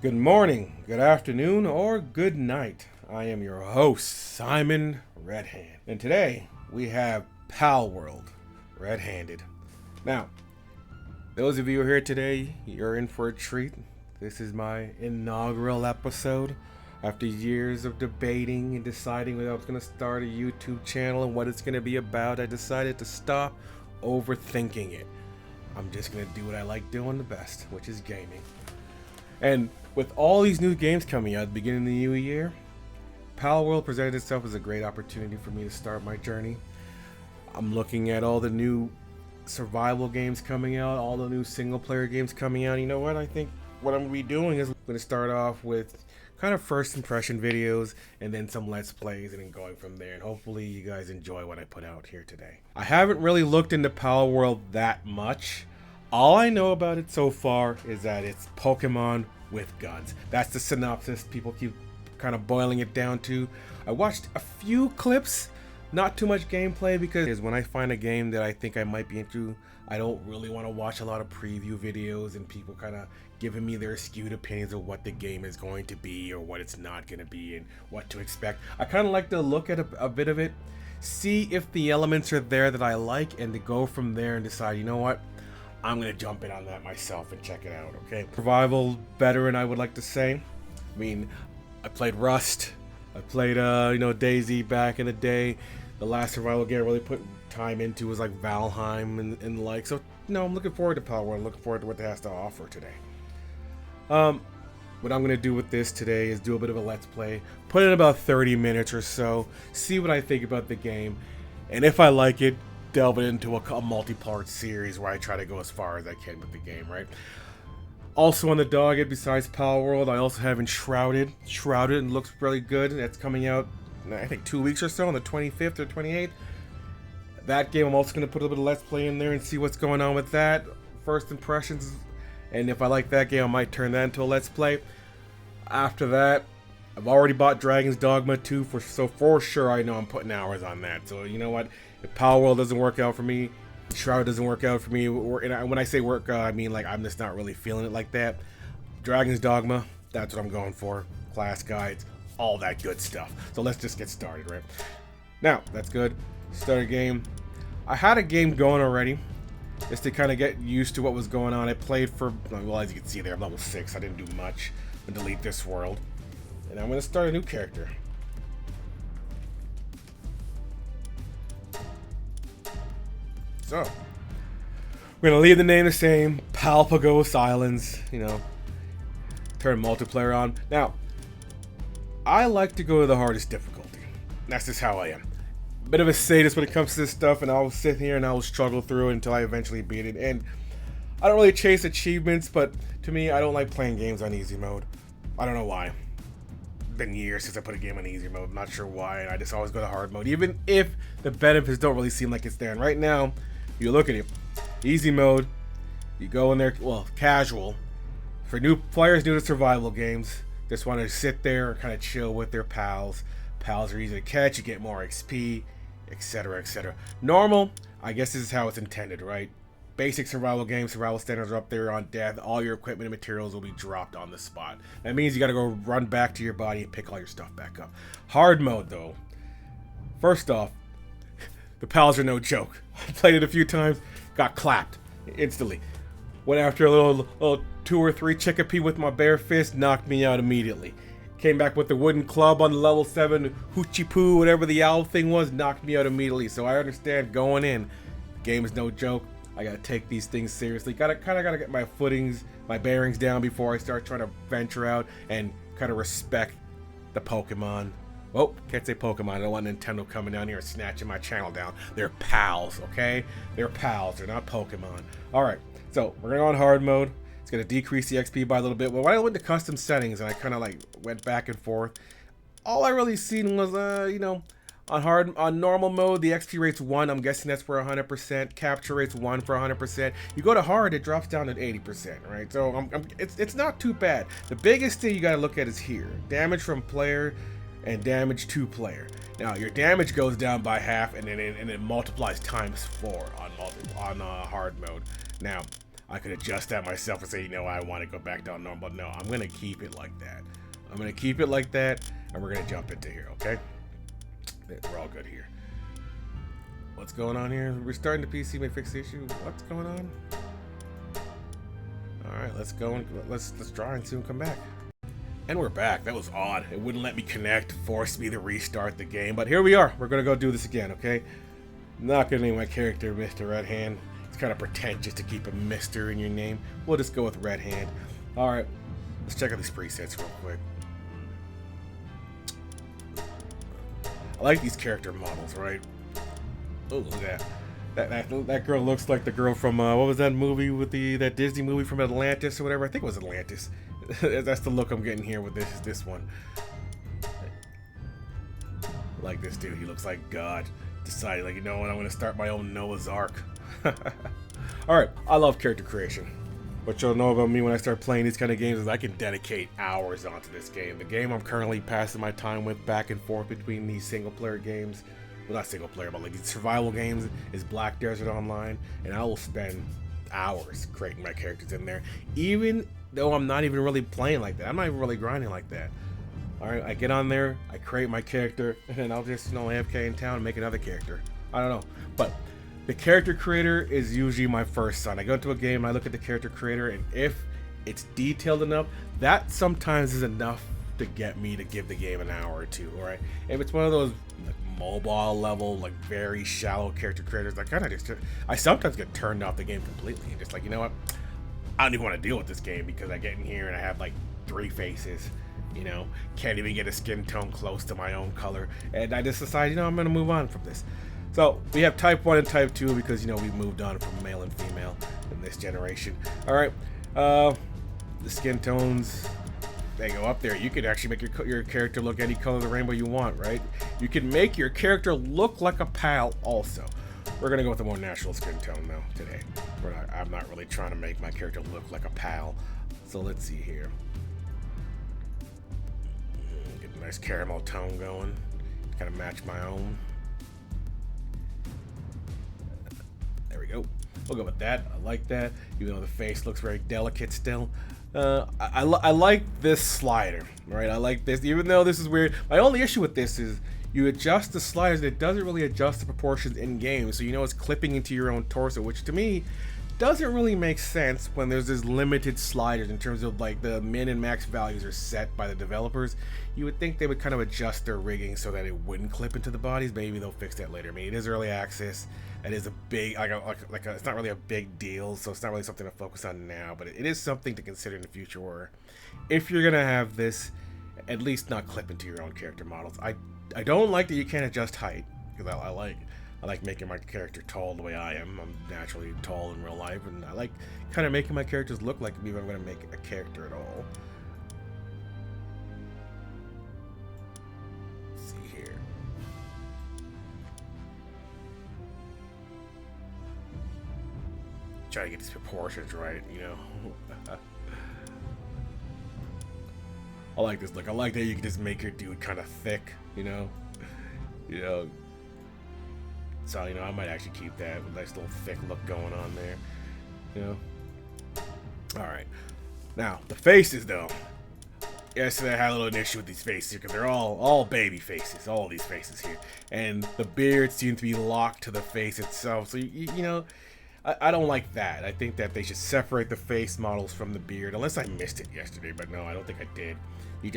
Good morning, good afternoon, or good night. I am your host, Simon Redhand. And today we have Palworld, Redhanded. Now, those of you who are here today, you're in for a treat. This is my inaugural episode. After years of debating and deciding whether I was going to start a YouTube channel and what it's going to be about, I decided to stop overthinking it. I'm just going to do what I like doing the best, which is gaming. And with all these new games coming out at the beginning of the new year, Palworld presented itself as a great opportunity for me to start my journey. I'm looking at all the new survival games coming out, all the new single player games coming out. You know what? I think what I'm going to be doing is I'm going to start off with kind of first impression videos and then some let's plays and then going from there. And hopefully you guys enjoy what I put out here today. I haven't really looked into Palworld that much. All I know about it so far is that it's Pokemon with guns. That's the synopsis people keep kind of boiling it down to. I watched a few clips, not too much gameplay, because when I find a game that I think I might be into, I don't really want to watch a lot of preview videos and people kind of giving me their skewed opinions of what the game is going to be or what it's not going to be and what to expect. I kind of like to look at a bit of it, see if the elements are there that I like, and to go from there and decide, you know what, I'm going to jump in on that myself and check it out, okay? Survival veteran, I would like to say. I mean, I played Rust. I played, Daisy back in the day. The last survival game I really put time into was like Valheim and like. So, I'm looking forward to Palworld. I'm looking forward to what it has to offer today. What I'm going to do with this today is do a bit of a let's play. Put in about 30 minutes or so. See what I think about the game. And if I like it, delve into a multi-part series where I try to go as far as I can with the game, right? Also on the docket, besides Palworld, I also have Enshrouded. Shrouded looks really good. That's coming out, I think, 2 weeks or so, on the 25th or 28th. That game, I'm also going to put a little bit of Let's Play in there and see what's going on with that. First impressions, and if I like that game, I might turn that into a Let's Play. After that, I've already bought Dragon's Dogma 2, so for sure I know I'm putting hours on that. So you know what? If Palworld doesn't work out for me, Shroud doesn't work out for me, and when I say work out, I mean like I'm just not really feeling it like that. Dragon's Dogma, that's what I'm going for. Class guides, all that good stuff. So let's just get started, right? Now, that's good. Start a game. I had a game going already, just to kind of get used to what was going on. I played for, well, as you can see there, I'm level 6. I didn't do much. I'm gonna delete this world. And I'm going to start a new character. So, we're going to leave the name the same, Palpagos Islands, turn multiplayer on. Now, I like to go to the hardest difficulty. That's just how I am. Bit of a sadist when it comes to this stuff, and I'll sit here and I'll struggle through it until I eventually beat it. And I don't really chase achievements, but to me, I don't like playing games on easy mode. I don't know why. Been years since I put a game on easy mode. I'm not sure why, and I just always go to hard mode, even if the benefits don't really seem like it's there. And right now, you look at it, easy mode, you go in there, well, casual. For new players new to survival games, just want to sit there and kind of chill with their pals. Pals are easy to catch, you get more XP, etc., etc. Normal, I guess this is how it's intended, right? Basic survival games, survival standards are up there on death. All your equipment and materials will be dropped on the spot. That means you gotta go run back to your body and pick all your stuff back up. Hard mode, though. First off, the pals are no joke. I played it a few times, got clapped instantly. Went after a little 2 or 3 Chickapee with my bare fist, knocked me out immediately. Came back with the wooden club on the level 7 Hoochie Poo, whatever the owl thing was, knocked me out immediately. So I understand going in, the game is no joke. I gotta take these things seriously. Gotta get my footings, my bearings down before I start trying to venture out and kind of respect the Pokemon. Oh, can't say Pokemon. I don't want Nintendo coming down here and snatching my channel down. They're pals, okay? They're pals. They're not Pokemon. All right, so we're gonna go on hard mode. It's gonna decrease the XP by a little bit. Well, when I went to custom settings and I kind of like went back and forth, all I really seen was, on normal mode, the XP rate's 1. I'm guessing that's for 100%. Capture rate's 1 for 100%. You go to hard, it drops down to 80%, right? So it's not too bad. The biggest thing you got to look at is here: damage from player and damage to player. Now your damage goes down by half, and then it multiplies times 4 on hard mode. Now, I could adjust that myself and say, you know, I want to go back down normal. But no, I'm going to keep it like that. I'm going to keep it like that, and we're going to jump into here, okay? We're all good here. What's going on here? Restarting the PC may fix the issue. What's going on? All right, let's go and let's try and see him come back. And we're back. That was odd. It wouldn't let me connect, forced me to restart the game. But here we are. We're going to go do this again, okay? Not going to name my character Mr. Redhand. It's kind of pretentious to keep a Mr. in your name. We'll just go with Redhand. All right, let's check out these presets real quick. I like these character models, right? Oh, look at that. That girl looks like the girl from, what was that movie with that Disney movie from Atlantis or whatever? I think it was Atlantis. That's the look I'm getting here with this one. Like this dude, he looks like God. Decided, like, you know what, I'm going to start my own Noah's Ark. Alright, I love character creation. What you'll know about me when I start playing these kind of games is I can dedicate hours onto this game. The game I'm currently passing my time with back and forth between these single player games, well, not single player, but like these survival games, is Black Desert Online, and I will spend hours creating my characters in there, even though I'm not even really playing like that. I'm not even really grinding like that. Alright, I get on there, I create my character, and then I'll just, you know, AFK in town and make another character. I don't know, but the character creator is usually my first son. I go into a game, I look at the character creator, and if it's detailed enough, that sometimes is enough to get me to give the game an hour or two, alright? If it's one of those like mobile level, like very shallow character creators, I sometimes get turned off the game completely and just like, you know what? I don't even want to deal with this game because I get in here and I have like 3 faces, you know, can't even get a skin tone close to my own color, and I just decide, you know, I'm going to move on from this. So we have type 1 and type 2 because, you know, we've moved on from male and female in this generation. Alright, the skin tones, they go up there. You can actually make your character look any color of the rainbow you want, right? You can make your character look like a pal also. We're going to go with a more natural skin tone though today. I'm not really trying to make my character look like a pal. So let's see here. Get a nice caramel tone going. Kind of match my own. There we go. We'll go with that. I like that. Even though the face looks very delicate still. I like this slider, right? I like this, even though this is weird. My only issue with this is you adjust the sliders, it doesn't really adjust the proportions in game, so you know it's clipping into your own torso, which to me doesn't really make sense when there's this limited sliders in terms of like the min and max values are set by the developers. You would think they would kind of adjust their rigging so that it wouldn't clip into the bodies. Maybe they'll fix that later. I mean, it is early access. It is a big, it's not really a big deal, so it's not really something to focus on now, but it is something to consider in the future where if you're gonna have this, at least not clip into your own character models. I don't like that you can't adjust height, because I like making my character tall the way I am. I'm naturally tall in real life, and I like kind of making my characters look like me if I'm going to make a character at all. Let's see here. Try to get these proportions right, you know. I like this look. I like that you can just make your dude kind of thick, you know. So, you know, I might actually keep that nice little thick look going on there, you know. Alright. Now, the faces, though. Yesterday I had a little issue with these faces here because they're all baby faces, all these faces here. And the beard seems to be locked to the face itself. So, you know, I don't like that. I think that they should separate the face models from the beard, unless I missed it yesterday, but no, I don't think I did. You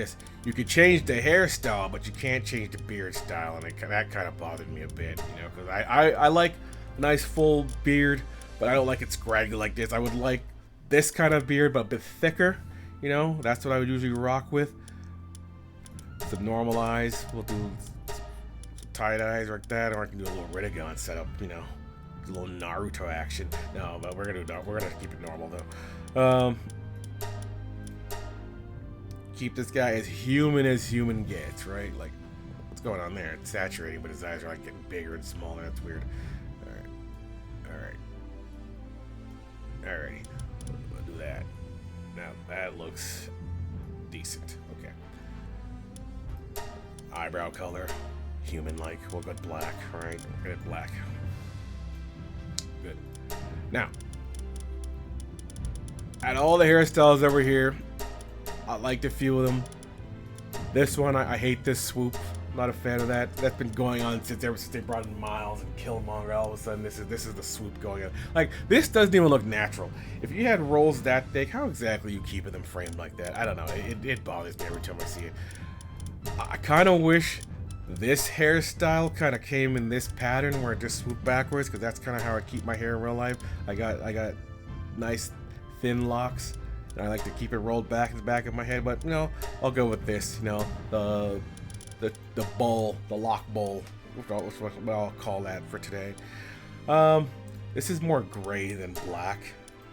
could change the hairstyle, but you can't change the beard style, and that kind of bothered me a bit, you know, because I like a nice full beard, but I don't like it scraggly like this. I would like this kind of beard, but a bit thicker, you know. That's what I would usually rock with. Some normal eyes. We'll do some tight eyes like that, or I can do a little Riddigan setup, you know. A little Naruto action. No, but we're gonna keep it normal though. Keep this guy as human gets, right? Like, what's going on there? It's saturating, but his eyes are like getting bigger and smaller. That's weird. Alrighty. We'll do that. Now that looks decent. Okay. Eyebrow color, human-like. We'll go black. All right, we're gonna black. Good. Now, Out of all the hairstyles over here, I liked a few of them. This one, I hate this swoop. Not a fan of that. That's been going on ever since they brought in Miles and Killmonger. All of a sudden, this is the swoop going on. Like, this doesn't even look natural. If you had rolls that big, how exactly you keeping them framed like that? I don't know. It bothers me every time I see it. I kind of wish this hairstyle kind of came in this pattern where it just swooped backwards, because that's kind of how I keep my hair in real life. I got nice thin locks, and I like to keep it rolled back in the back of my head. But you know, I'll go with this. You know, the bowl, the lock bowl, what I'll call that for today. This is more gray than black.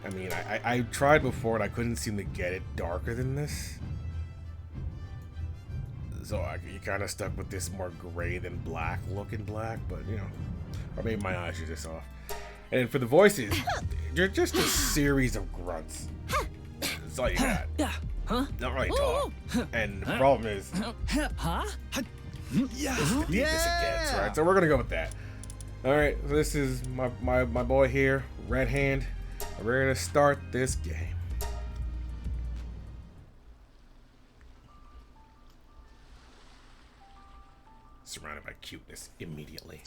I mean, I tried before and I couldn't seem to get it darker than this. So you kind of stuck with this more gray than black looking black, but you know, or maybe my eyes are just off. And for the voices, they're just a series of grunts. That's all you got. Not really talk. And the problem is, yeah, the deepest it gets, right? So we're gonna go with that. All right, so this is my boy here, Redhand. We're gonna start this game. Surrounded by cuteness immediately.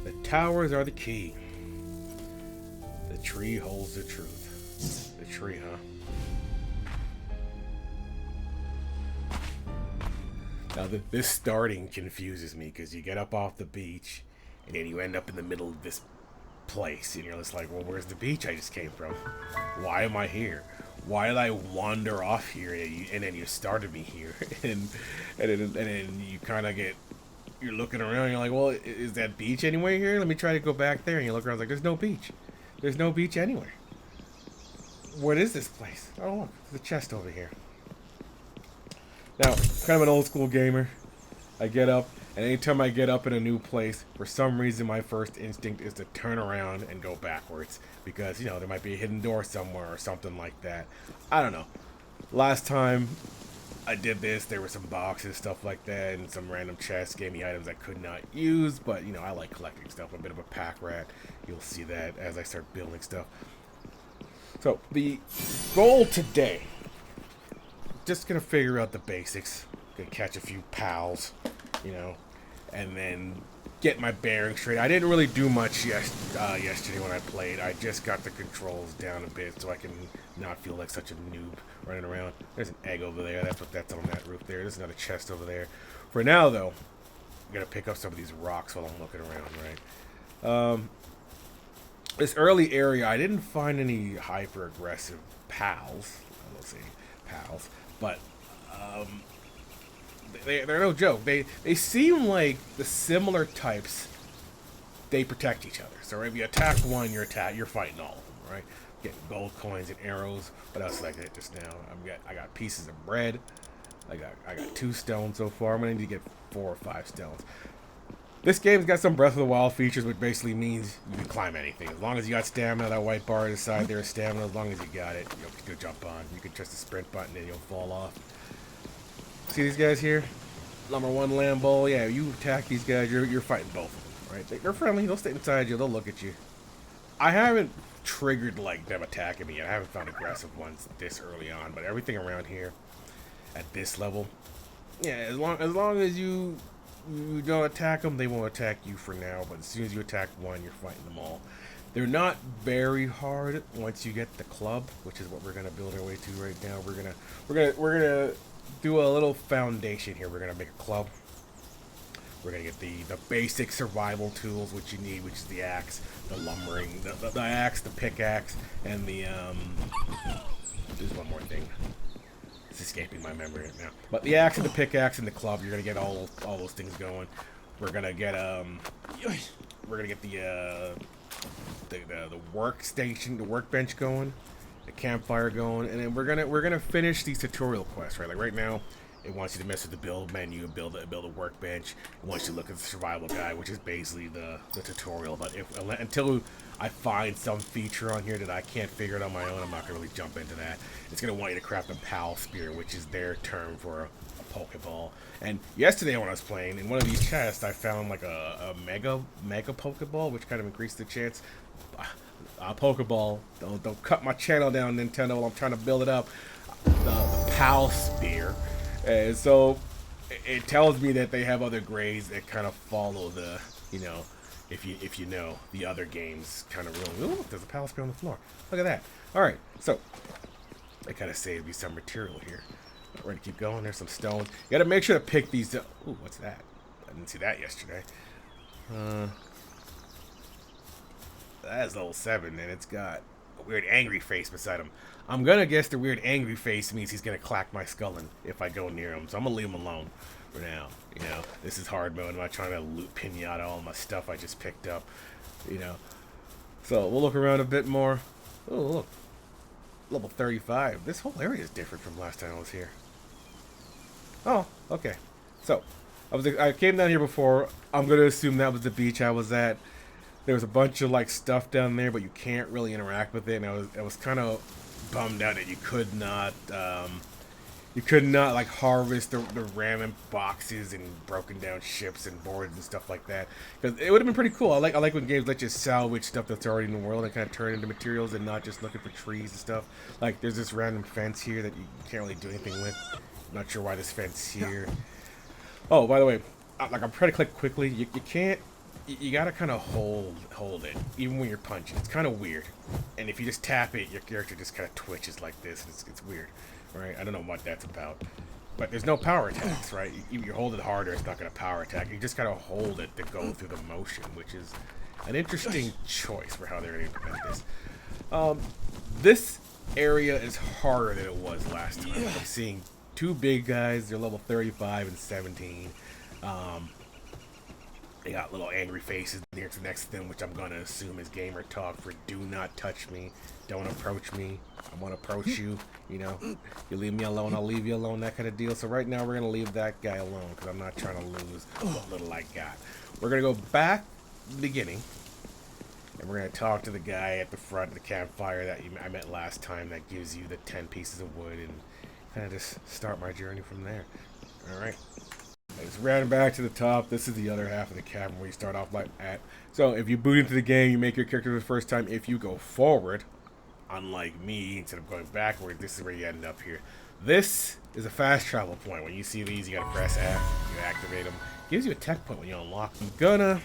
The towers are the key. The tree holds the truth. The tree, huh? Now this starting confuses me, because you get up off the beach and then you end up in the middle of this place and you're just like, well, where's the beach I just came from? Why am I here? Why did I wander off here and then you started me here? and then you kind of you're looking around and you're like, well, is that beach anywhere here? Let me try to go back there. And you look around like, there's no beach. There's no beach anywhere. What is this place? Oh, look, there's a chest over here. Now, kind of an old school gamer. I get up, and anytime I get up in a new place, for some reason my first instinct is to turn around and go backwards. Because, you know, there might be a hidden door somewhere or something like that. I don't know. Last time I did this, there were some boxes, stuff like that, and some random chests gave me items I could not use. But, you know, I like collecting stuff. I'm a bit of a pack rat. You'll see that as I start building stuff. So, the goal today, just gonna figure out the basics, gonna catch a few pals, you know, and then get my bearings straight. I didn't really do much yesterday when I played. I just got the controls down a bit so I can not feel like such a noob running around. There's an egg over there. That's on that roof there. There's another chest over there. For now, though, I'm gonna pick up some of these rocks while I'm looking around, right? This early area, I didn't find any hyper-aggressive pals. I don't say pals. But they're no joke. They seem like the similar types. They protect each other. So if you attack one, you're fighting all of them, right? Getting gold coins and arrows. What else did I get just now? I got pieces of bread. I got 2 stones so far. I'm gonna need to get 4 or 5 stones. This game's got some Breath of the Wild features, which basically means you can climb anything. As long as you got stamina, that white bar on the side there is stamina. As long as you got it, you'll jump on. You can trust the sprint button and you'll fall off. See these guys here? Number 1 Lambo. Yeah, you attack these guys, you're fighting both of them, right? They're friendly. They'll stay inside you. They'll look at you. I haven't triggered like them attacking me yet. I haven't found aggressive ones this early on, but everything around here at this level, yeah, as long as you don't attack them, they won't attack you for now. But as soon as you attack one, you're fighting them all. They're not very hard once you get the club, which is what we're gonna build our way to right now. We're gonna do a little foundation here. We're gonna make a club. We're gonna get the basic survival tools, which you need, which is the axe, the lumbering, the axe, the pickaxe, and the there's one more thing. It's escaping my memory right now. But the axe and the pickaxe and the club, you're gonna get all those things going. We're gonna get the workstation, the workbench going, the campfire going, and then we're gonna finish these tutorial quests, right? Like right now, It wants you to mess with the build menu, build a workbench. It wants you to look at the survival guide, which is basically the tutorial. But until I find some feature on here that I can't figure it on my own, I'm not gonna really jump into that. It's gonna want you to craft a pal spear, which is their term for a Pokeball. And yesterday when I was playing, in one of these chests, I found like a mega Pokeball, which kind of increased the chance. A Pokeball. Don't cut my channel down, Nintendo, while I'm trying to build it up. The pal spear. And so it tells me that they have other grades that kind of follow the, you know, if you know the other games kind of ruling. Ooh, look, there's a pal spear on the floor. Look at that. All right, so it kind of saved me some material here. We're gonna keep going. There's some stones. You gotta make sure to pick these up. Ooh, what's that? I didn't see that yesterday. That's level 7, and it's got a weird angry face beside him. I'm gonna guess the weird angry face means he's gonna clack my skull in if I go near him. So I'm gonna leave him alone for now. You know, this is hard mode. I'm not trying to loot pinata all my stuff I just picked up. You know, so we'll look around a bit more. Oh, look, level 35. This whole area is different from last time I was here. Oh, okay. So I came down here before. I'm gonna assume that was the beach I was at. There was a bunch of like stuff down there, but you can't really interact with it. And I was kind of bummed out that you could not like harvest the ramen boxes and broken down ships and boards and stuff like that. Because it would have been pretty cool. I like when games let you salvage stuff that's already in the world and kind of turn it into materials and not just looking for trees and stuff. Like there's this random fence here that you can't really do anything with. I'm not sure why this fence here. Oh, by the way, like I'm trying to click quickly. You can't. You gotta kind of hold it, even when you're punching. It's kind of weird. And if you just tap it, your character just kind of twitches like this. It's weird, right? I don't know what that's about. But there's no power attacks, right? You hold it harder, it's not gonna power attack. You just gotta hold it to go through the motion, which is an interesting choice for how they're gonna implement this. This area is harder than it was last time. I'm seeing two big guys. They're level 35 and 17. They got little angry faces near to next to them, which I'm gonna assume is gamer talk for "do not touch me, don't approach me, I want to approach you." You know, you leave me alone, I'll leave you alone, that kind of deal. So right now we're gonna leave that guy alone because I'm not trying to lose what little I got. We're gonna go back to the beginning, and we're gonna talk to the guy at the front of the campfire that I met last time. That gives you the 10 pieces of wood, and kind of just start my journey from there. All right. I just ran back to the top. This is the other half of the cabin where you start off like at. So if you boot into the game, you make your character for the first time. If you go forward, unlike me, instead of going backward, this is where you end up here. This is a fast travel point. When you see these, you gotta press F. You activate them. Gives you a tech point when you unlock them. I'm gonna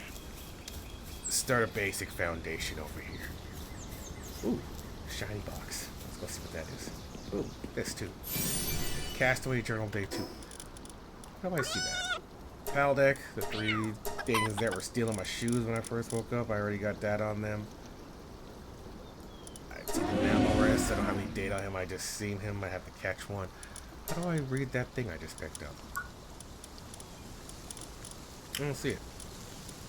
start a basic foundation over here. Ooh, shiny box. Let's go see what that is. Ooh, this too. Castaway Journal Day 2. How do I see that? Pal deck, the 3 things that were stealing my shoes when I first woke up. I already got that on them. I see the Mamorest. I don't have any data on him. I just seen him. I have to catch one. How do I read that thing I just picked up? I don't see it.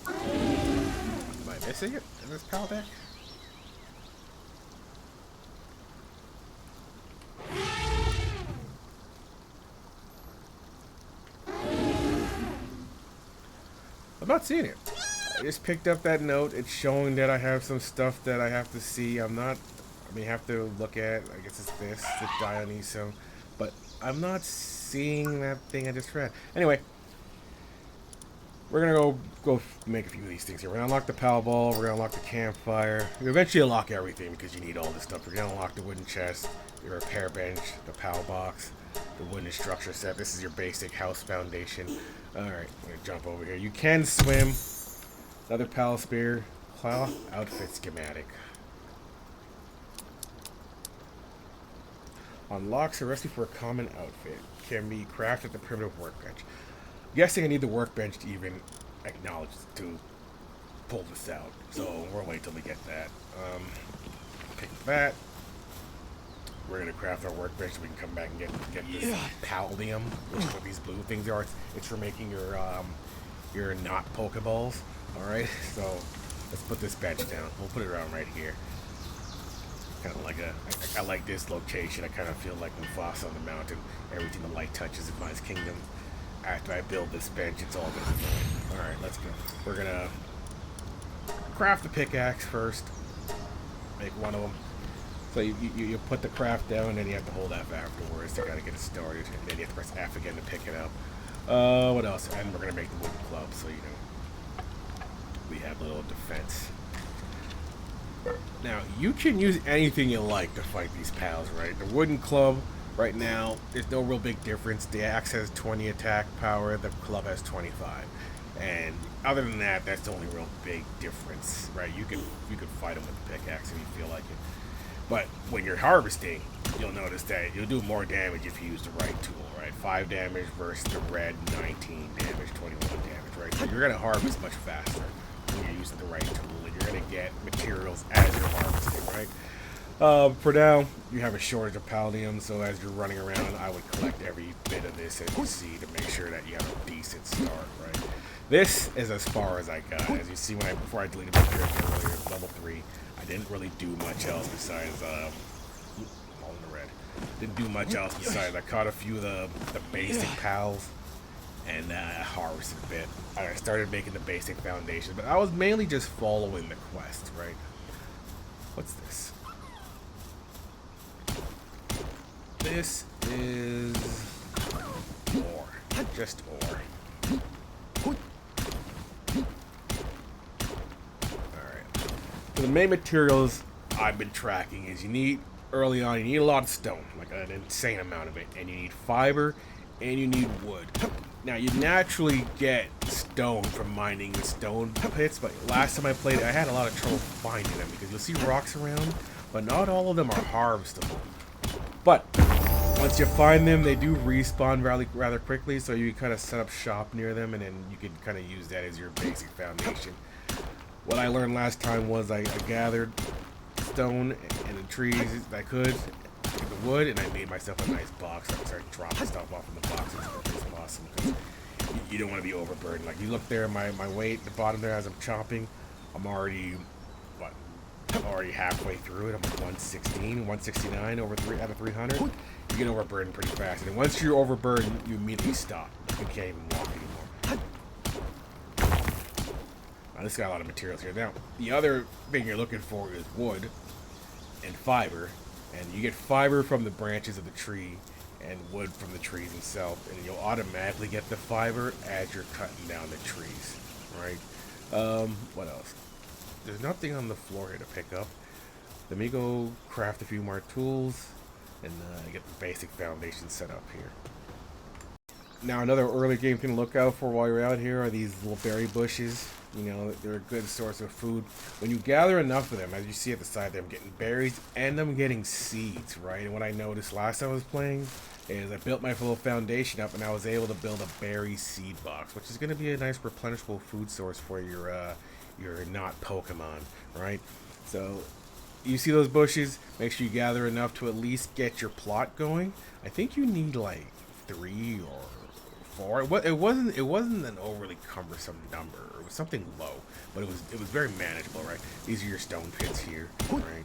Am I missing it in this pal deck? I'm not seeing it. I just picked up that note. It's showing that I have some stuff that I have to see. I have to look at. I guess it's this, the Dionysium. But I'm not seeing that thing I just read. Anyway, we're gonna go make a few of these things here. We're gonna unlock the pal ball. We're gonna unlock the campfire. You eventually unlock everything because you need all this stuff. We're gonna unlock the wooden chest, the repair bench, the pal box, the wooden structure set. This is your basic house foundation. Alright, I'm gonna jump over here. You can swim. Another pal spear. Cloth outfit schematic. Unlocks a recipe for a common outfit. Can be crafted at the primitive workbench. I'm guessing I need the workbench to even acknowledge to pull this out. So we'll wait till we get that. Pick that. We're gonna craft our workbench so we can come back and get this Paldium, which is what these blue things are. It's for making your not Pokeballs. All right, so let's put this bench down. We'll put it around right here. Kind of like I like this location. I kind of feel like Mufasa on the mountain. Everything the light touches is my kingdom. After I build this bench, it's all gonna be mine. All right, let's go. We're gonna craft the pickaxe first. Make one of them. So you put the craft down, and then you have to hold F afterwards to kind of get it started, and then you have to press F again to pick it up. What else? And we're gonna make the wooden club, so you know we have a little defense. Now you can use anything you like to fight these pals, right? The wooden club right now, there's no real big difference. The axe has 20 attack power, the club has 25, and other than that, that's the only real big difference, right? You can fight them with the pickaxe if you feel like it. But when you're harvesting, you'll notice that you'll do more damage if you use the right tool, right? 5 damage versus the red 19 damage, 21 damage, right? So you're going to harvest much faster when you're using the right tool, and you're going to get materials as you're harvesting, right? For now, you have a shortage of palladium, so as you're running around, I would collect every bit of this as you see to make sure that you have a decent start, right? This is as far as I got. As you see, before I deleted my character earlier, level 3, I didn't really do much else besides, all in the red. Didn't do much else besides I caught a few of the basic pals, and I harvested a bit. I started making the basic foundation, but I was mainly just following the quest, right? What's this? This is ore. Just ore. So the main materials I've been tracking is early on, you need a lot of stone, like an insane amount of it, and you need fiber, and you need wood. Now, you naturally get stone from mining the stone pits, but last time I played it, I had a lot of trouble finding them, because you'll see rocks around, but not all of them are harvestable. But once you find them, they do respawn rather quickly, so you can kind of set up shop near them, and then you can kind of use that as your basic foundation. What I learned last time was I gathered stone and the trees that I could, the wood, and I made myself a nice box. I started dropping stuff off in the boxes. It's awesome because you don't want to be overburdened. Like you look there, my weight at the bottom there as I'm chopping, I'm already halfway through it. I'm at 116, 169 out of 300. You get overburdened pretty fast, and once you're overburdened, you immediately stop. You can't even walk anymore. This got a lot of materials here. Now, the other thing you're looking for is wood and fiber. And you get fiber from the branches of the tree and wood from the trees themselves. And you'll automatically get the fiber as you're cutting down the trees. Right? What else? There's nothing on the floor here to pick up. Let me go craft a few more tools and get the basic foundation set up here. Now, another early game thing to look out for while you're out here are these little berry bushes. You know, they're a good source of food. When you gather enough of them, as you see at the side there, I'm getting berries and I'm getting seeds, right? And what I noticed last time I was playing is I built my little foundation up and I was able to build a berry seed box, which is going to be a nice replenishable food source for your not Pokemon, right? So you see those bushes, make sure you gather enough to at least get your plot going. I think you need like 3 or 4. It wasn't an overly cumbersome number. It was something low, but it was very manageable, right? These are your stone pits here, right?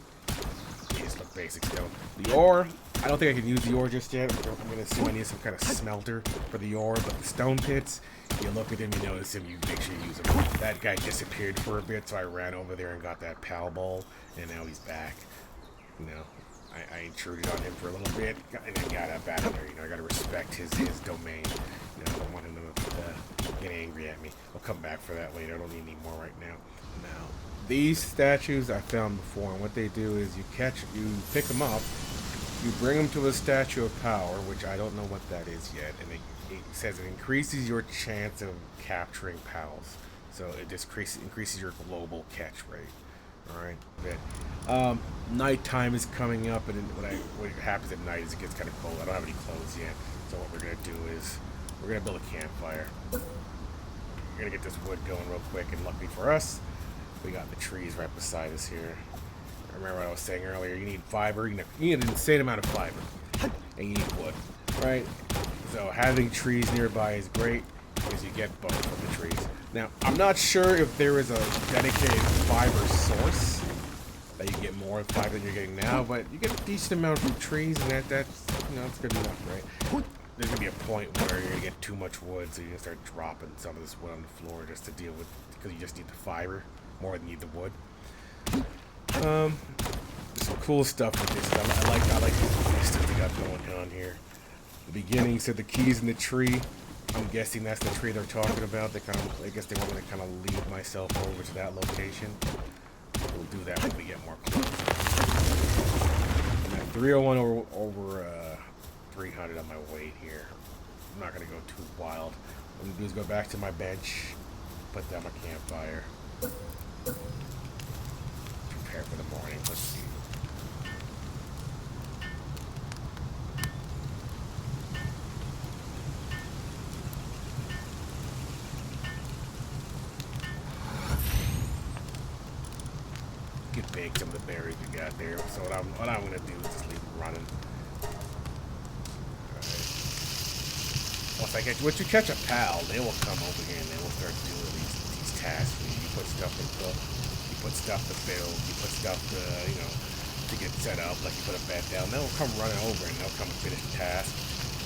These look basic stone. The ore, I don't think I can use the ore just yet. I'm gonna assume I need some kind of smelter for the ore, but the stone pits, you look at them, you notice them, you make sure you use them. That guy disappeared for a bit, so I ran over there and got that pal ball, and now he's back. You know, I intruded on him for a little bit, and then got up out of there. You know, I gotta respect his domain. You know, I don't want him to get angry at me. I'll come back for that later. I don't need any more right now. Now, these statues I found before, and what they do is you pick them up, you bring them to a statue of power, which I don't know what that is yet, and it says it increases your chance of capturing pals. So it just increases your global catch rate. Alright, good. Nighttime is coming up, and what happens at night is it gets kind of cold. I don't have any clothes yet, so what we're going to do is we're going to build a campfire. We're going to get this wood going real quick, and luckily for us, we got the trees right beside us here. Remember what I was saying earlier, you need fiber, you need an insane amount of fiber, and you need wood, right? So having trees nearby is great, because you get both from the trees. Now, I'm not sure if there is a dedicated fiber source You get more fiber than you're getting now, but you get a decent amount from trees, and that's it's good enough, right? There's gonna be a point where you're gonna get too much wood, so you're gonna start dropping some of this wood on the floor just to deal with, because you just need the fiber more than you need the wood. Some cool stuff with this. I like the stuff they got going on here. The beginning said the keys in the tree. I'm guessing that's the tree they're talking about. I guess they want me to kind of lead myself over to that location. We'll do that when we get more close. I'm at 301 over 300 on my weight here. I'm not gonna go too wild. What I'm gonna do is go back to my bench, put down my campfire, prepare for the morning. Let's see. Get baked some of the berries we got there. So what I'm gonna do is just leave them running. Alright. Once you catch a pal, they will come over here and they will start doing these tasks. You put stuff to cook, you put stuff to build, you put stuff to to get set up, like you put a bed down. They'll come running over and they'll come and finish the task.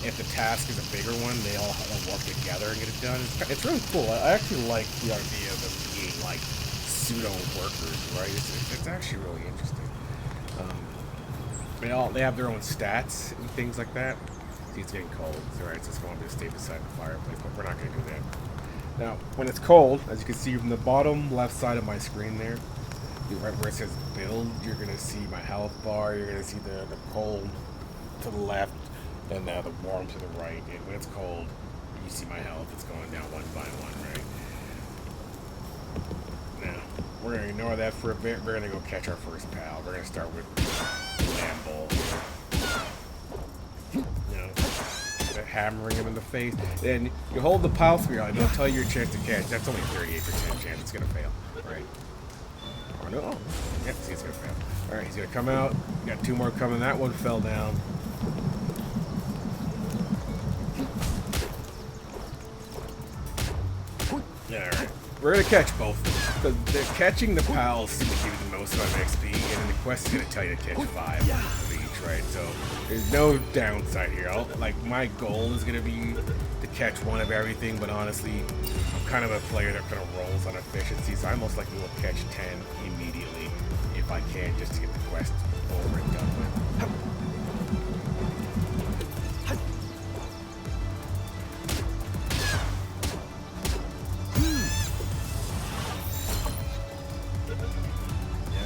If the task is a bigger one, they all work together and get it done. It's really cool. I actually like the idea of them being like pseudo workers, right? It's actually really interesting. They have their own stats and things like that. See, it's getting cold. It's alright, so it's going to stay beside the fireplace, but we're not going to do that. Now, when it's cold, as you can see from the bottom left side of my screen there, right where it says build, you're going to see my health bar. You're going to see the cold to the left, and the warm to the right. And when it's cold, you see my health. It's going down one by one, right? Now, we're going to ignore that for a bit. We're going to go catch our first pal. We're going to start with Lambo. Hammering him in the face. Then you hold the pal spear on, it'll tell you your chance to catch. That's only 38% chance it's going to fail, right? Or no? Oh, yeah, see, it's going to fail. Alright, he's going to come out. We got two more coming. That one fell down. Alright. We're going to catch both. Because catching the pals seems to give you the most amount of XP, and then the quest is going to tell you to catch 5 of each, right? So there's no downside here. My goal is going to be to catch one of everything, but honestly, I'm kind of a player that kind of rolls on efficiency, so I most likely will catch 10 immediately if I can, just to get the quest over and done with.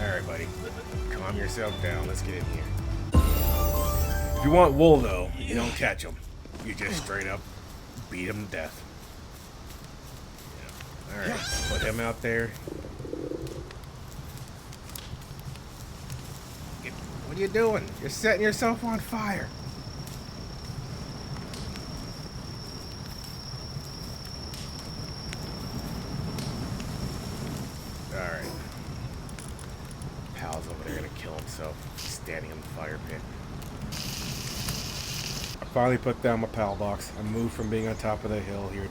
Alright, buddy. Calm yourself down. Let's get in here. If you want wool, though, you don't catch them. You just straight up beat them to death. Yeah. Alright, put him out there. What are you doing? You're setting yourself on fire. Alright. Pal's over there gonna kill himself, standing in the fire pit. I finally put down my pal box. I moved from being on top of the hill here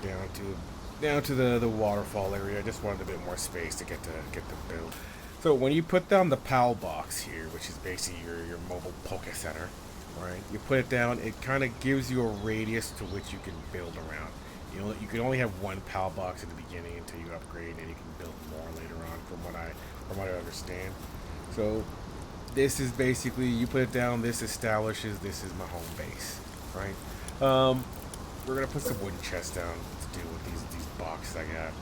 down to the waterfall area. I just wanted a bit more space to get the build. So when you put down the pal box here, which is basically your mobile poke center, right? You put it down, it kind of gives you a radius to which you can build around. You can only have one pal box at the beginning until you upgrade, and you can build more later on, from what I understand. So this is basically, you put it down, this establishes this is my home base, right? We're gonna put some wooden chests down to deal with these boxes I got.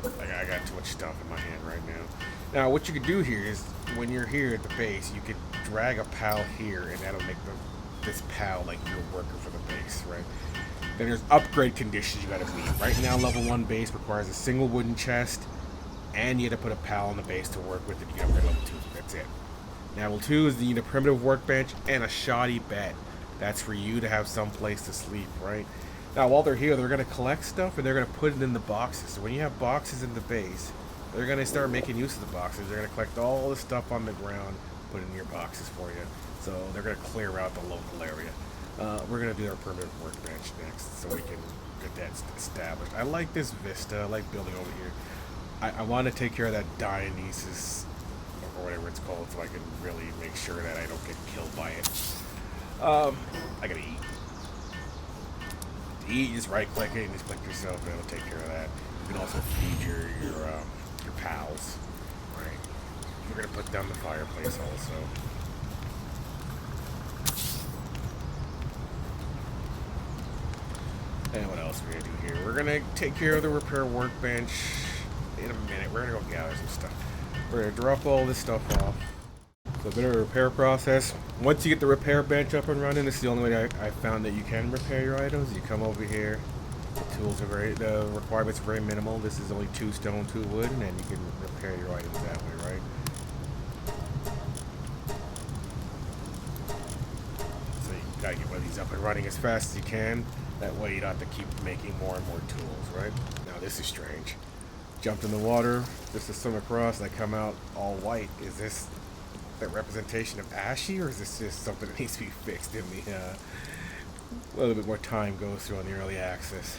I got too much stuff in my hand right now. Now what you could do here is, when you're here at the base, you could drag a pal here, and that'll make this pal like your worker for the base, right? Then there's upgrade conditions you gotta meet. Right now, level 1 base requires a single wooden chest, and you have to put a pal on the base to work with, and you get upgrade level 2. That's it. Now, level 2 is you need a primitive workbench and a shoddy bed. That's for you to have some place to sleep, right? Now, while they're here, they're going to collect stuff, and they're going to put it in the boxes. So when you have boxes in the base, they're going to start making use of the boxes. They're going to collect all the stuff on the ground, put it in your boxes for you. So they're going to clear out the local area. We're going to do our primitive workbench next, so we can get that established. I like this vista. I like building over here. I want to take care of that Dionysus or whatever it's called, so I can really make sure that I don't get killed by it. I gotta eat. To eat, just right click it and just click yourself, and it'll take care of that. You can also feed your pals. Right. We're gonna put down the fireplace also. And what else we're gonna do here? We're gonna take care of the repair workbench in a minute. We're gonna go gather some stuff. We're gonna drop all this stuff off. So a bit of a repair process. Once you get the repair bench up and running, this is the only way I found that you can repair your items. You come over here. The tools are the requirements are very minimal. This is only 2 stone, 2 wood, and then you can repair your items that way, right? So you gotta get one of these up and running as fast as you can. That way you don't have to keep making more and more tools, right? Now this is strange. Jumped in the water, just to swim across, and I come out all white. Is this the representation of Ashy, or is this just something that needs to be fixed in the a little bit more time goes through on the early access?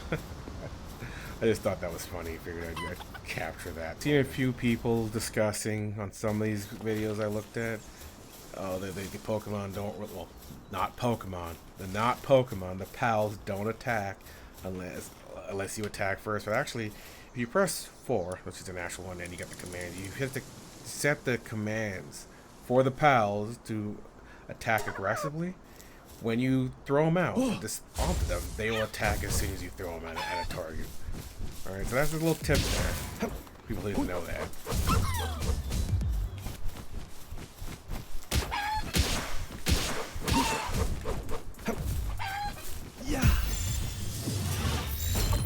I just thought that was funny. Figured I'd capture that. Seen a few people discussing on some of these videos I looked at. Oh, the Pokemon don't, well, not Pokemon. The pals don't attack unless you attack first. But actually, if you press 4, which is an actual one, and you get the command, you have to set the commands for the pals to attack aggressively. When you throw them out, just onto them, they will attack as soon as you throw them at a target. Alright, so that's a little tip there. People didn't know that. Yeah.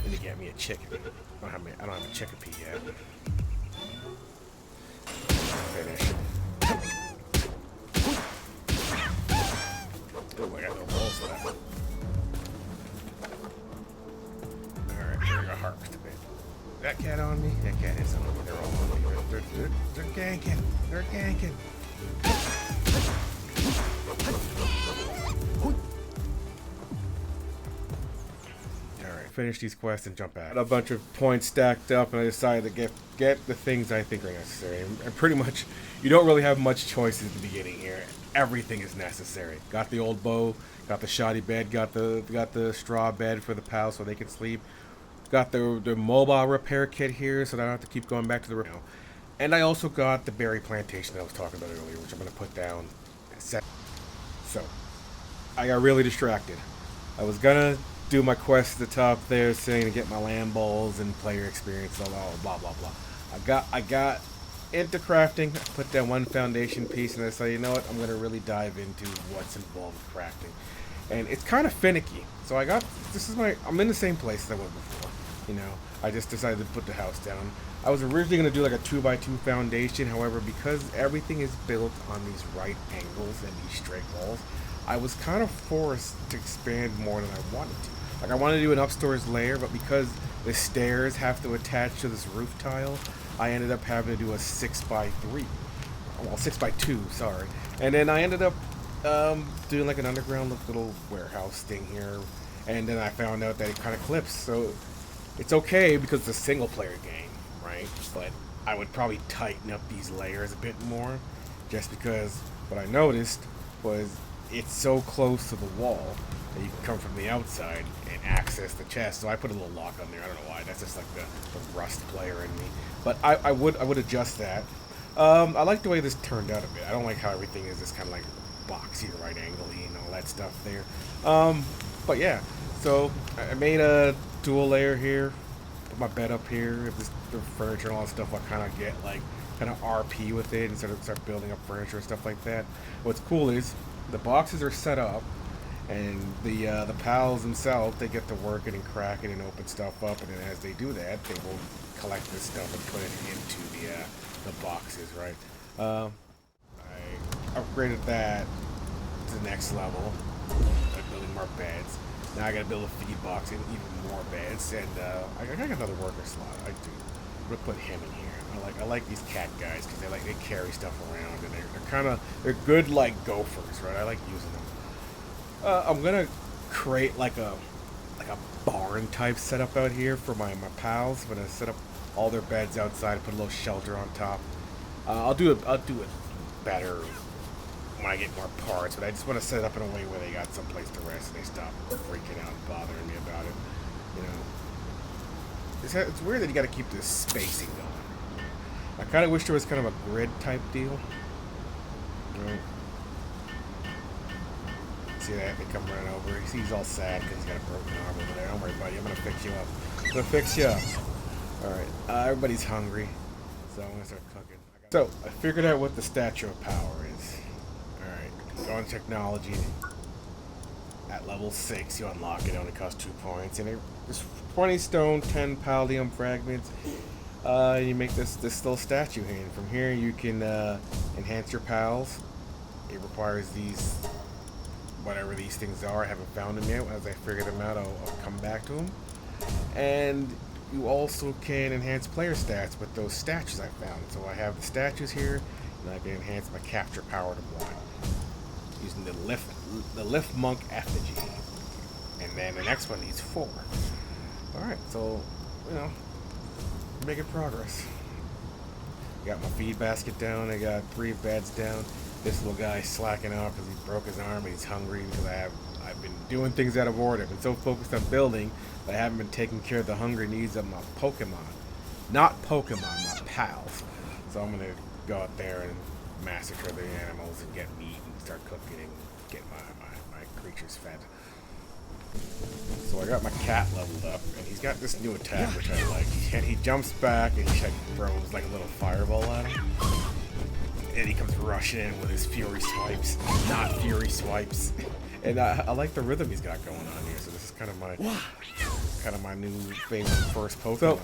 Need to get me a chicken. I don't have a chicken pea yet. Finish. Oh, I got no balls for that. Alright, here we go, harvest a bit. That cat on me? That cat is on me. They're all on me. They're ganking. They're ganking. Alright, finish these quests and jump out. A bunch of points stacked up, and I decided to get the things I think are necessary. And pretty much, you don't really have much choices at the beginning here. Everything is necessary. Got the old bow, got the shoddy bed, got the straw bed for the pals so they can sleep. Got the mobile repair kit here so that I don't have to keep going back to the repair. And I also got the berry plantation that I was talking about earlier, which I'm going to put down. So, I got really distracted. I was going to do my quest at the top there saying to get my land balls and player experience, blah, blah, blah. I got into crafting, I put down one foundation piece, and I said, you know what, I'm going to really dive into what's involved with crafting. And it's kind of finicky. So I'm in the same place as I was before. You know, I just decided to put the house down. I was originally going to do like a 2x2 foundation, however, because everything is built on these right angles and these straight walls, I was kind of forced to expand more than I wanted to. Like, I wanted to do an upstairs layer, but because the stairs have to attach to this roof tile, I ended up having to do a 6x3. Well, 6x2, sorry. And then I ended up doing like an underground little warehouse thing here. And then I found out that it kind of clips. So it's okay because it's a single player game, right? But I would probably tighten up these layers a bit more. Just because what I noticed was it's so close to the wall that you can come from the outside and access the chest. So I put a little lock on there. I don't know why. That's just like the rust player in me. But I would adjust that. I like the way this turned out a bit. I don't like how everything is just kind of like boxy or right angle-y and all that stuff there. But yeah, so I made a dual layer here. Put my bed up here. If the furniture and all that stuff, I kind of get like kind of RP with it instead of start building up furniture and stuff like that. What's cool is the boxes are set up, and the pals themselves, they get to work it and crack it and open stuff up, and then as they do that, they will collect this stuff and put it into the boxes, right? I upgraded that to the next level by building more beds. Now I gotta build a feed box and even more beds, and I got another worker slot. I do. I'm gonna put him in here. I like these cat guys because they carry stuff around, and they're good like gophers, right? I like using them. I'm gonna create like a barn type setup out here for my pals. I'm gonna set up all their beds outside, put a little shelter on top. I'll do it better when I get more parts, but I just want to set it up in a way where they got some place to rest and they stop freaking out and bothering me about it. You know, it's weird that you got to keep this spacing going. I kind of wish there was kind of a grid type deal. You know? See that? They come running over. He's all sad because he's got a broken arm over there. Don't worry, buddy. I'm gonna fix you up. I'm gonna fix you up. All right. Everybody's hungry, so I'm gonna start cooking. So I figured out what the Statue of Power is. All right. Go on technology. At level 6, you unlock it. It only costs 2 points, and it's 20 stone, 10 paldium fragments. You make this little statue here. And from here, you can enhance your pals. It requires these. Whatever these things are, I haven't found them yet. As I figure them out, I'll come back to them. And you also can enhance player stats with those statues I found. So I have the statues here, and I can enhance my capture power to 1 using the lift monk effigy. And then the next one needs 4. All right, so making progress. Got my feed basket down. I got 3 beds down. This little guy's slacking off because he broke his arm and he's hungry because I've been doing things out of order. I've been so focused on building that I haven't been taking care of the hungry needs of my Pokemon. Not Pokemon, my pals. So I'm going to go out there and massacre the animals and get meat and start cooking and get my creatures fed. So I got my cat leveled up, and he's got this new attack which I like. He jumps back and he throws like a little fireball at him. And he comes rushing in with his Fury Swipes, not Fury Swipes. And I like the rhythm he's got going on here. So this is kind of my new favorite first Pokemon. So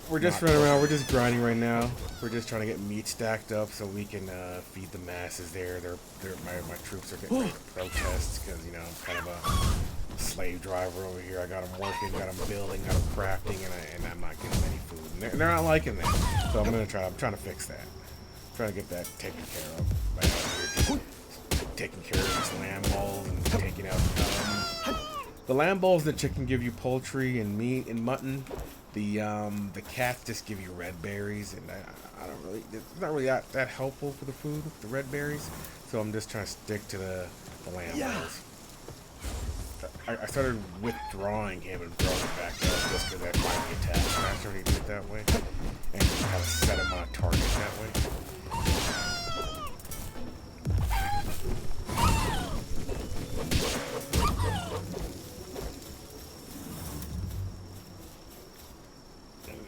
we're just running around. We're just grinding right now. We're just trying to get meat stacked up so we can feed the masses there. My troops are getting ready to protest because I'm kind of a slave driver over here. I got them working, got them building, got them crafting, and I'm not getting any food. And they're not liking that. So I'm trying to fix that. Trying to get that taken care of. Right out here, just taking care of these lamb balls and taking out the lamb balls. The chicken give you poultry and meat and mutton. The cats just give you red berries, and I don't really. It's not really that helpful for the food, the red berries. So I'm just trying to stick to the lamb balls. I started withdrawing him and throwing him back up just because that might be attacked. And I started to do it that way, and just kind of set him on target that way.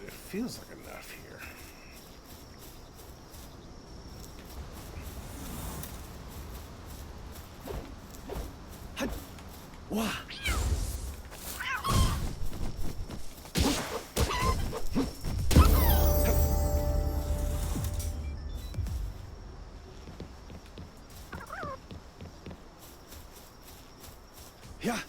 It feels like enough here. Wow. Yeah.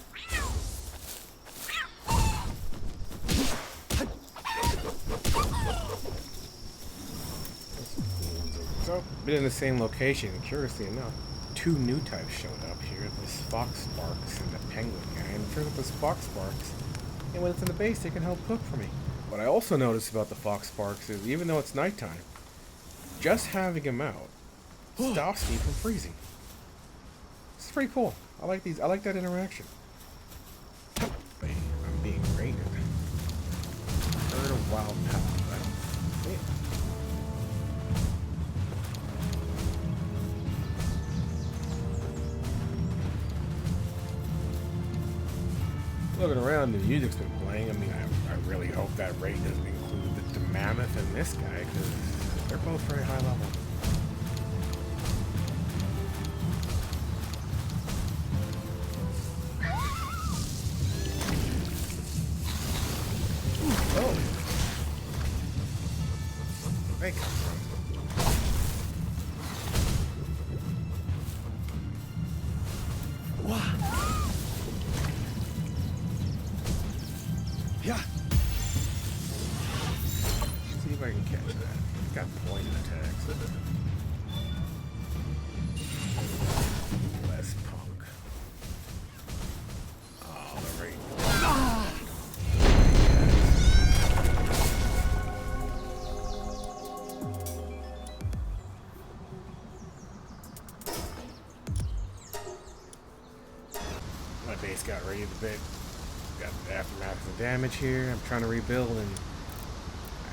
So, been in the same location. Curiously enough, 2 new types showed up here. This Fox Sparks and the Penguin guy. And it turns out this Fox Sparks, and when it's in the base, they can help cook for me. What I also noticed about the Fox Sparks is, even though it's nighttime, just having him out stops me from freezing. It's pretty cool. I like these. I like that interaction. I'm being raided. Herd of wild pals. I don't see it. Looking around, the music's been playing. I mean, I really hope that raid doesn't include the Mammoth and this guy, because they're both very high level. Oh! Where they come from? Yeah. See if I can catch that. It's got poison attacks. Less punk. Oh, the rain. just got raided a bit. Got the aftermath of the damage here. I'm trying to rebuild, and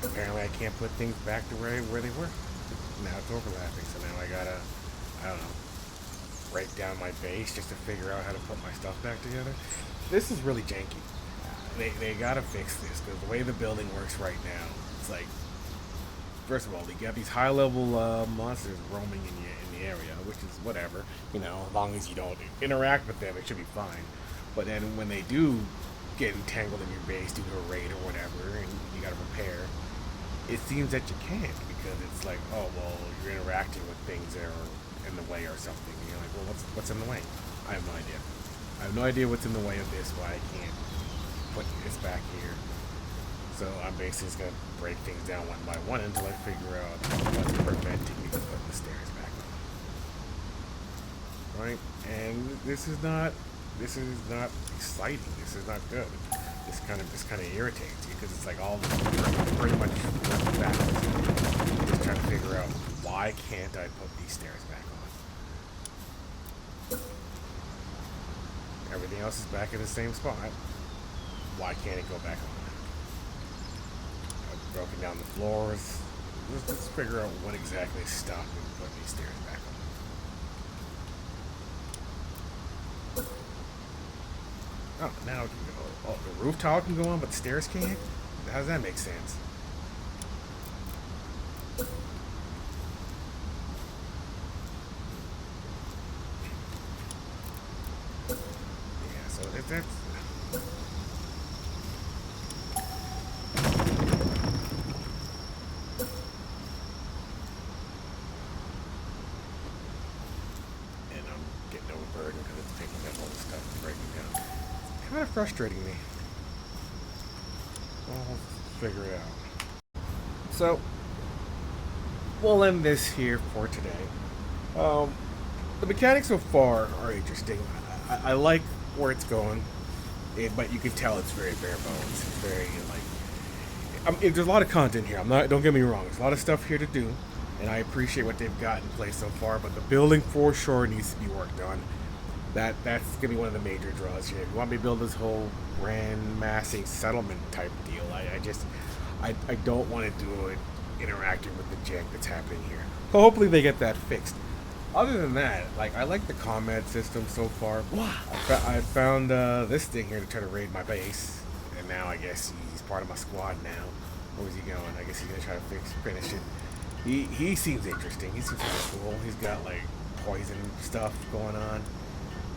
apparently I can't put things back to where they were. Now it's overlapping, so now I gotta, I don't know, break down my base just to figure out how to put my stuff back together. This is really janky. They gotta fix this, because the way the building works right now, it's like, first of all, you got these high-level monsters roaming in the area, which is whatever, you know, as long as you don't interact with them, it should be fine. But then when they do get entangled in your base due to a raid or whatever, and you gotta repair, it seems that you can't, because it's like, oh, well, you're interacting with things that are in the way or something. And you're like, well, what's in the way? I have no idea. I have no idea what's in the way of this, why I can't put this back here. So I'm basically just gonna break things down one by one until I figure out what's preventing me from putting the stairs back on. Right? And this is not exciting. This is not good. This kind of irritates you, because it's like all this pretty much working backwards. Just trying to figure out, why can't I put these stairs back on? Everything else is back in the same spot. Why can't it go back on? I've broken down the floors. Let's figure out what exactly is stopping me from putting these stairs back on. Oh, now it can go. Oh, the roof tile can go on, but the stairs can't? How does that make sense? Yeah, so that's... And I'm getting overburdened because it's picking up all this stuff and breaking down. Kind of frustrating me. Well, let's figure it out. So, we'll end this here for today. The mechanics so far are interesting. I like where it's going, but you can tell it's very bare bones. It's very there's a lot of content here. Don't get me wrong. There's a lot of stuff here to do, and I appreciate what they've got in place so far. But the building for sure needs to be worked on. That's gonna be one of the major draws here. If you want me to build this whole grand massing settlement type deal, I don't want to do it interacting with the jank that's happening here. So hopefully they get that fixed. Other than that, I like the combat system so far. I found this thing here to try to raid my base, and now I guess he's part of my squad now. Where's he going? I guess he's gonna try to finish it. He seems interesting. He seems kind of cool. He's got poison stuff going on.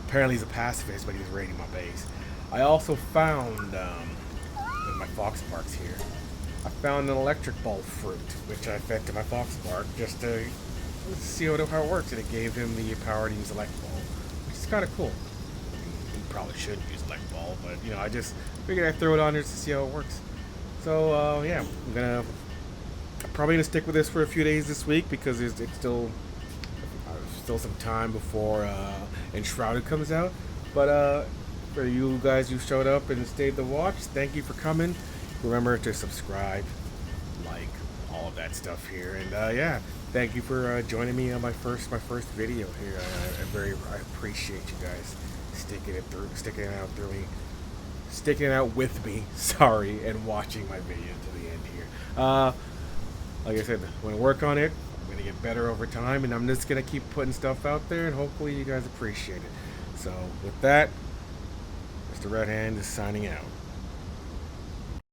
Apparently he's a pacifist, but he's raiding my base. I also found, in my foxparks here, I found an electric bulb fruit, which I fed to my foxpark just to see how it works, and it gave him the power to use electric bulb, which is kind of cool. He probably shouldn't use electric bulb, but I just figured I'd throw it on there just to see how it works. So yeah, I'm probably gonna stick with this for a few days this week, because it's still some time before Enshrouded comes out. But for you guys who showed up and stayed to watch, thank you for coming. Remember to subscribe, like, all of that stuff here, and yeah, thank you for joining me on my first video here. I appreciate you guys sticking it out with me. Sorry, and watching my video to the end here. Like I said, I'm gonna work on it. I'm gonna get better over time, and I'm just gonna keep putting stuff out there, and hopefully you guys appreciate it. So with that, Mr. Redhand is signing out.